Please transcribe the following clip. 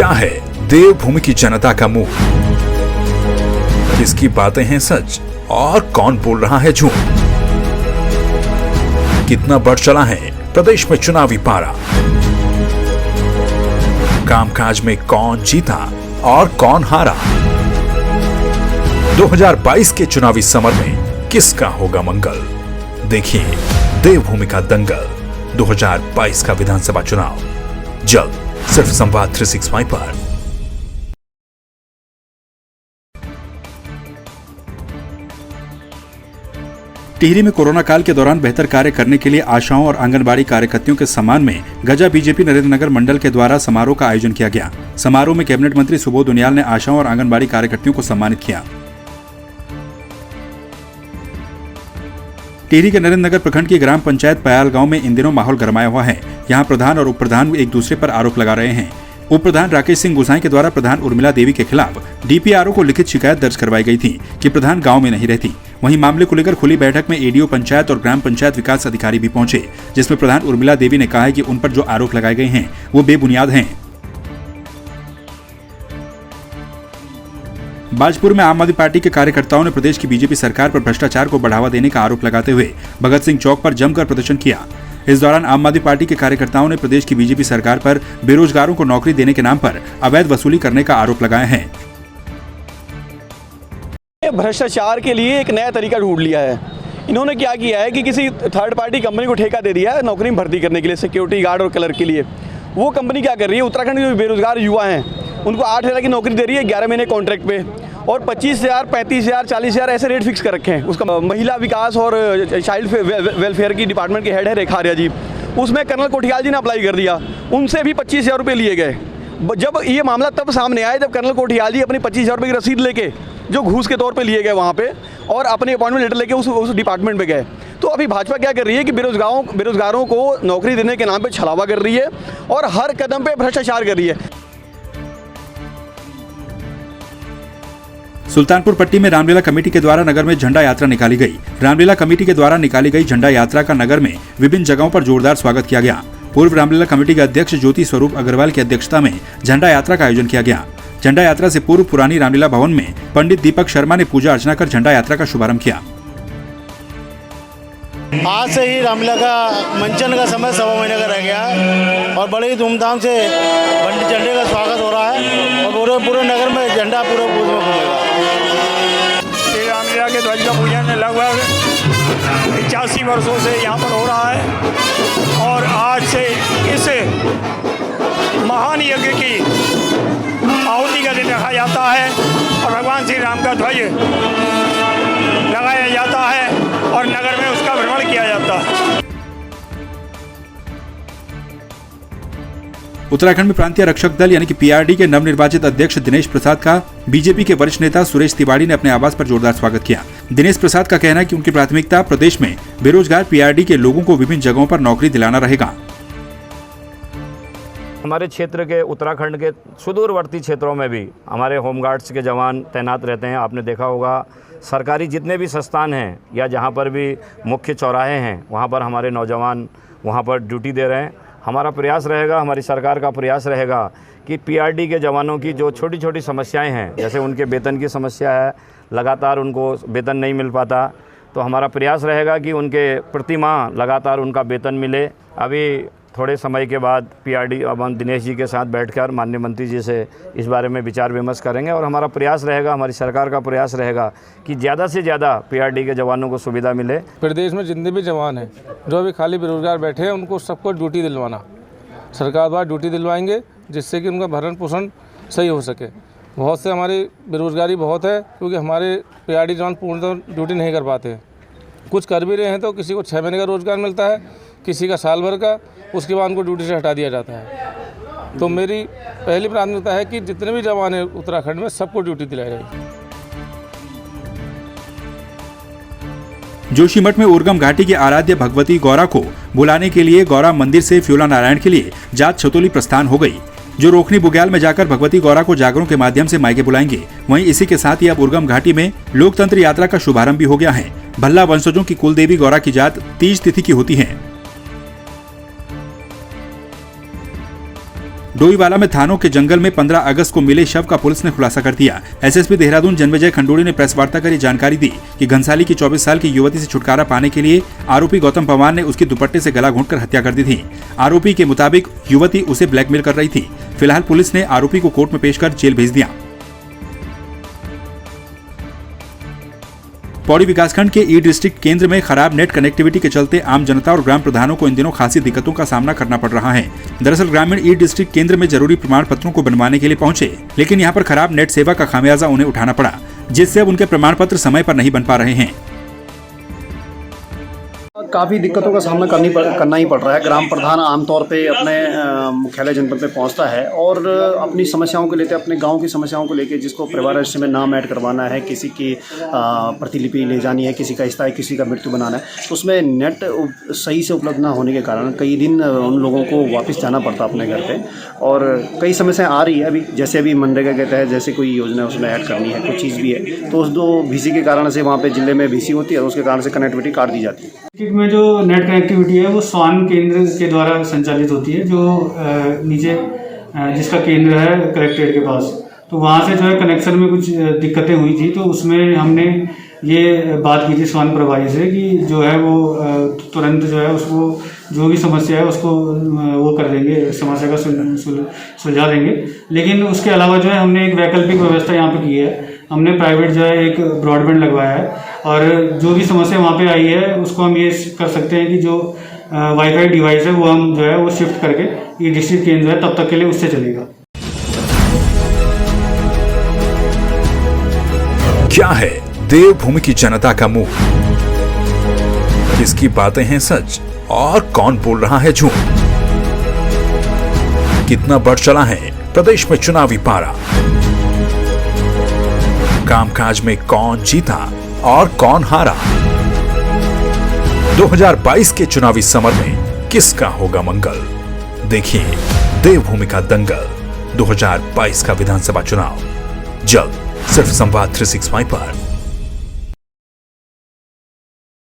क्या है देवभूमि की जनता का मूड? किसकी बातें हैं सच और कौन बोल रहा है झूठ? कितना बढ़ चला है प्रदेश में चुनावी पारा? कामकाज में कौन जीता और कौन हारा? 2022 के चुनावी समर में किसका होगा मंगल? देखिए देवभूमि का दंगल 2022 का विधानसभा चुनाव जल्द सिर्फ संवाद 365 पर। टिहरी में कोरोना काल के दौरान बेहतर कार्य करने के लिए आशाओं और आंगनबाड़ी कार्यकर्तियों के सम्मान में गजा बीजेपी नरेंद्रनगर मंडल के द्वारा समारोह का आयोजन किया गया। समारोह में कैबिनेट मंत्री सुबोध उनियाल ने आशाओं और आंगनबाड़ी कार्यकर्तियों को सम्मानित किया। टिहरी के नरेंद्रनगर प्रखंड की ग्राम पंचायत पयाल गांव में इन दिनों माहौल गरमाया हुआ है। यहां प्रधान और उप प्रधान एक दूसरे पर आरोप लगा रहे हैं। उप प्रधान राकेश सिंह गुसाई के द्वारा प्रधान उर्मिला देवी के खिलाफ डीपीआरओ को लिखित शिकायत दर्ज करवाई गई थी कि प्रधान गांव में नहीं रहती। वहीं मामले को लेकर खुली बैठक में एडीओ पंचायत और ग्राम पंचायत विकास अधिकारी भी पहुंचे, जिसमें प्रधान उर्मिला देवी ने कहा है कि उन पर जो आरोप लगाए गए हैं वो बेबुनियाद हैं। बाजपुर में आम आदमी पार्टी के कार्यकर्ताओं ने प्रदेश की बीजेपी सरकार पर भ्रष्टाचार को बढ़ावा देने का आरोप लगाते हुए भगत सिंह चौक पर जमकर प्रदर्शन किया। इस दौरान आम आदमी पार्टी के कार्यकर्ताओं ने प्रदेश की बीजेपी सरकार पर बेरोजगारों को नौकरी देने के नाम पर अवैध वसूली करने का आरोप लगाया है। भ्रष्टाचार के लिए एक नया तरीका ढूंढ लिया है। इन्होंने क्या किया है कि किसी थर्ड पार्टी कंपनी को ठेका दे दिया है नौकरी में भर्ती करने के लिए, सिक्योरिटी गार्ड और क्लर्क के लिए। वो कंपनी क्या कर रही है, उत्तराखंड के जो बेरोजगार युवा हैं उनको 8,000 की नौकरी दे रही है 11 महीने कॉन्ट्रैक्ट पे, और 25,000, 35,000, 40,000 ऐसे रेट फिक्स कर रखे हैं। उसका महिला विकास और चाइल्ड वेलफेयर की डिपार्टमेंट के हेड है रेखा आर्या जी, उसमें कर्नल कोठियाल जी ने अप्लाई कर दिया, उनसे भी 25,000 रुपये लिए गए। जब ये मामला तब सामने आया जब कर्नल कोठियाल जी अपनी 25,000 रुपये की रसीद लेके जो घूस के तौर पे लिए गए वहाँ पे, और अपने अपॉइंटमेंट लेटर लेके उस डिपार्टमेंट में गए। तो अभी भाजपा क्या कर रही है कि बेरोजगारों को नौकरी देने के नाम पे छलावा कर रही है और हर कदम पे भ्रष्टाचार कर रही है। सुल्तानपुर पट्टी में रामलीला कमेटी के द्वारा नगर में झंडा यात्रा निकाली गई। रामलीला कमेटी के द्वारा निकाली गई झंडा यात्रा का नगर में विभिन्न जगहों पर जोरदार स्वागत किया गया। पूर्व रामलीला कमेटी के अध्यक्ष ज्योति स्वरूप अग्रवाल की अध्यक्षता में झंडा यात्रा का आयोजन किया गया। झंडा यात्रा से पूर्व पुरानी रामलीला भवन में पंडित दीपक शर्मा ने पूजा अर्चना कर झंडा यात्रा का शुभारंभ किया। आज से ही रामलीला का मंचन का समय 1.25 महीने का रह गया है और बड़े ही धूमधाम से झंडे का स्वागत हो रहा है और पूरे नगर में झंडा पूरे घूमेगा। श्री रामलीला के ध्वज का पूजन लगभग 85 वर्षों से यहाँ पर हो रहा है और आज से इस महान यज्ञ की आहुति का दिन रखा जाता है और भगवान श्री राम का ध्वज लगाया जाता है और नगर में उसका भ्रमण किया जाता है। उत्तराखंड में प्रांतीय रक्षक दल यानी कि पीआरडी के नवनिर्वाचित अध्यक्ष दिनेश प्रसाद का बीजेपी के वरिष्ठ नेता सुरेश तिवारी ने अपने आवास पर जोरदार स्वागत किया। दिनेश प्रसाद का कहना है कि उनकी प्राथमिकता प्रदेश में बेरोजगार पीआरडी के लोगों को विभिन्न जगहों पर नौकरी दिलाना रहेगा। हमारे क्षेत्र के उत्तराखंड के सुदूरवर्ती क्षेत्रों में भी हमारे होमगार्ड्स के जवान तैनात रहते हैं। आपने देखा होगा सरकारी जितने भी संस्थान हैं या जहाँ पर भी मुख्य चौराहे हैं वहाँ पर हमारे नौजवान वहाँ पर ड्यूटी दे रहे हैं। हमारा प्रयास रहेगा, हमारी सरकार का प्रयास रहेगा कि पीआरडी के जवानों की जो छोटी छोटी समस्याएं हैं, जैसे उनके वेतन की समस्या है, लगातार उनको वेतन नहीं मिल पाता, तो हमारा प्रयास रहेगा कि उनके प्रति माह लगातार उनका वेतन मिले। अभी थोड़े समय के बाद पीआरडी अब हम दिनेश जी के साथ बैठकर माननीय मंत्री जी से इस बारे में विचार विमर्श करेंगे और हमारा प्रयास रहेगा, हमारी सरकार का प्रयास रहेगा कि ज़्यादा से ज़्यादा पीआरडी के जवानों को सुविधा मिले। प्रदेश में जितने भी जवान हैं जो अभी खाली बेरोजगार बैठे हैं उनको सबको ड्यूटी दिलवाना, सरकार द्वारा ड्यूटी दिलवाएंगे जिससे कि उनका भरण पोषण सही हो सके। बहुत से हमारी बेरोजगारी बहुत है क्योंकि हमारे पीआरडी जवान पूर्णतः ड्यूटी नहीं कर पाते हैं। कुछ कर भी रहे हैं तो किसी को 6 महीने का रोजगार मिलता है, किसी का साल भर का, उसके बाद उनको ड्यूटी से हटा दिया जाता है। तो मेरी पहली प्राथमिकता है कि जितने भी जवान हैं उत्तराखंड में सबको ड्यूटी दिलाई जाएगी। जोशीमठ में उर्गम घाटी की आराध्य भगवती गौरा को बुलाने के लिए गौरा मंदिर से फ्योला नारायण के लिए जात छतोली प्रस्थान हो गई, जो रोकनी बुग्याल में जाकर भगवती गौरा को जागरों के माध्यम से मायके बुलाएंगे। वहीं इसी के साथ ही अब उर्गम घाटी में लोकतंत्र यात्रा का शुभारंभ भी हो गया है। भल्ला वंशजों की कुलदेवी गौरा की जात तीज तिथि की होती है। डोईवाला में थानों के जंगल में 15 अगस्त को मिले शव का पुलिस ने खुलासा कर दिया। एसएसपी देहरादून जन्मेजय खंडूड़ी ने प्रेस वार्ता कर जानकारी दी कि घनसाली की 24 साल की युवती से छुटकारा पाने के लिए आरोपी गौतम पवार ने उसकी दुपट्टे से गला घोंटकर हत्या कर दी थी। आरोपी के मुताबिक युवती उसे ब्लैकमेल कर रही थी। फिलहाल पुलिस ने आरोपी को कोर्ट में पेश कर जेल भेज दिया। पौड़ी विकासखंड के ई डिस्ट्रिक्ट केंद्र में खराब नेट कनेक्टिविटी के चलते आम जनता और ग्राम प्रधानों को इन दिनों खासी दिक्कतों का सामना करना पड़ रहा है। दरअसल ग्रामीण ई डिस्ट्रिक्ट केंद्र में जरूरी प्रमाण पत्रों को बनवाने के लिए पहुंचे, लेकिन यहां पर खराब नेट सेवा का खामियाजा उन्हें उठाना पड़ा, जिससे अब उनके प्रमाण पत्र समय पर नहीं बन पा रहे हैं। काफ़ी दिक्कतों का सामना करना ही पड़ रहा है। ग्राम प्रधान आमतौर पे अपने मुख्यालय जनपद पे पहुंचता है और अपनी समस्याओं को लेते, अपने गांव की समस्याओं को लेके, जिसको परिवार रजिस्टर में नाम ऐड करवाना है, किसी की प्रतिलिपि ले जानी है, किसी का हिस्सा है, किसी का मृत्यु बनाना है, तो उसमें नेट सही से उपलब्ध ना होने के कारण कई दिन उन लोगों को वापस जाना पड़ता अपने घर पर। और कई समस्याएँ आ रही है अभी, जैसे अभी मनरेगा के तहत जैसे कोई योजना उसमें ऐड करनी है, कुछ चीज़ भी है, तो उस दो VC के कारण से वहाँ पर जिले में VC होती है और उसके कारण से कनेक्टिविटी काट दी जाती है। में जो नेट कनेक्टिविटी है वो स्वान केंद्र के द्वारा संचालित होती है, जो नीचे जिसका केंद्र है कलेक्ट्रेट के पास, तो वहाँ से जो है कनेक्शन में कुछ दिक्कतें हुई थी, तो उसमें हमने ये बात की थी स्वान प्रभारी से कि जो है वो तुरंत जो है उसको जो भी समस्या है उसको वो कर देंगे, समस्या का सुलझा देंगे। लेकिन उसके अलावा जो है हमने एक वैकल्पिक व्यवस्था यहाँ पे की है। हमने प्राइवेट जो है एक ब्रॉडबैंड लगवाया है और जो भी समस्या वहाँ पे आई है उसको हम ये कर सकते हैं कि जो वाईफाई डिवाइस है वो हम जो है वो शिफ्ट करके ये डिस्ट्रिक्ट केंद्र है तब तक के लिए उससे चलेगा। क्या है देवभूमि की जनता का मुंह? किसकी बातें हैं सच और कौन बोल रहा है झूठ? कितना बढ़ चला है प्रदेश में चुनावी पारा? कामकाज में कौन जीता और कौन हारा? 2022 के चुनावी समर में किसका होगा मंगल? देखिए देवभूमि का दंगल 2022 का विधानसभा चुनाव जल्द सिर्फ संवाद 365 पर।